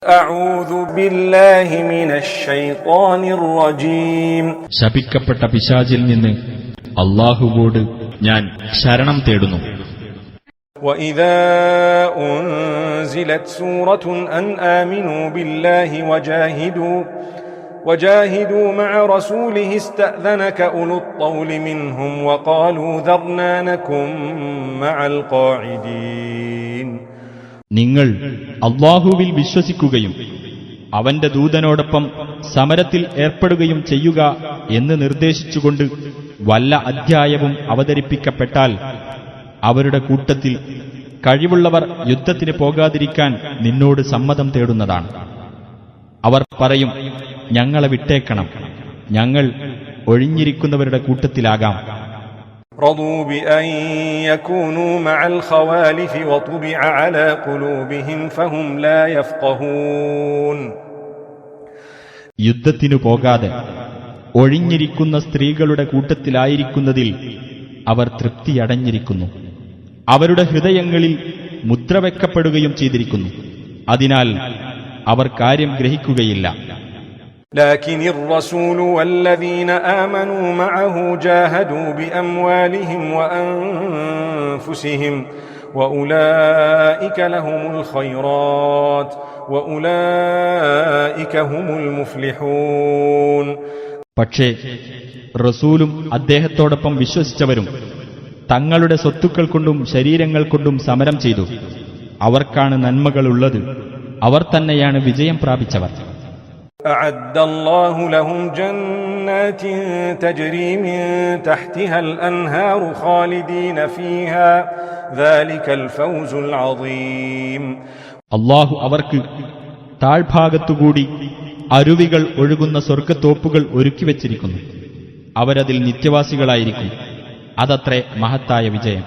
أعوذ بالله من الشيطان الرجيم ശപിക്കപ്പെട്ട പിശാചിൽ നിന്ന് അല്ലാഹുവോട് ഞാൻ ശരണം തേടുന്നു. وإذا أنزلت سورة أن آمنوا بالله وجاهدوا مع رسوله استأذنك أولو الطول منهم وقالوا ذرنا نكن مع القاعدين. നിങ്ങൾ അല്ലാഹുവിൽ വിശ്വസിക്കുകയും അവന്റെ ദൂതനോടൊപ്പം സമരത്തിൽ ഏർപ്പെടുകയും ചെയ്യുക എന്ന് നിർദ്ദേശിച്ചുകൊണ്ട് വല്ല അധ്യായവും അവതരിപ്പിക്കപ്പെട്ടാൽ അവരുടെ കൂട്ടത്തിൽ കഴിവുള്ളവർ യുദ്ധത്തിന് പോകാതിരിക്കാൻ നിന്നോട് സമ്മതം തേടുന്നതാണ്. അവർ പറയും, ഞങ്ങളെ വിട്ടേക്കണം, ഞങ്ങൾ ഒഴിഞ്ഞിരിക്കുന്നവരുടെ കൂട്ടത്തിലാകാം. رضوا بأن يكونوا مع الخوالف وطبع على قلوبهم فهم لا يفقهون. യുദ്ധത്തിനു പോകാതെ ഒഴിഞ്ഞിരിക്കുന്ന സ്ത്രീകളുടെ കൂട്ടത്തിലായിരിക്കുന്നതിൽ അവർ തൃപ്തിയടഞ്ഞിരിക്കുന്നു. അവരുടെ ഹൃദയങ്ങളിൽ മുദ്രവെക്കപ്പെടുകയും ചെയ്തിരിക്കുന്നു. അതിനാൽ അവർ കാര്യം ഗ്രഹിക്കുകയില്ല. لكن الرسول والذين آمنوا معه جاهدوا بأموالهم وأنفسهم وأولئك لهم الخيرات وأولئك هم المفلحون. പക്ഷേ റസൂലും അദ്ദേഹത്തോടൊപ്പം വിശ്വസിച്ചവരും തങ്ങളുടെ സ്വത്തുക്കൾ കൊണ്ടും ശരീരങ്ങൾ കൊണ്ടും സമരം ചെയ്തു. അവർക്കാണ് നന്മകളുള്ളത്, അവർ തന്നെയാണ് വിജയം പ്രാപിച്ചവർ. أعد الله لهم جنات تجري من تحتها الأنهار خالدين فيها ذلك الفوز العظيم. അല്ലാഹു അവർക്ക് താഴ്ഭാഗത്തുകൂടി അരുവികൾ ഒഴുകുന്ന സ്വർഗ്ഗത്തോപ്പുകൾ ഒരുക്കിവെച്ചിരിക്കുന്നു. അവരതിൽ നിത്യവാസികളായിരിക്കും. അതത്രേ മഹത്തായ വിജയം.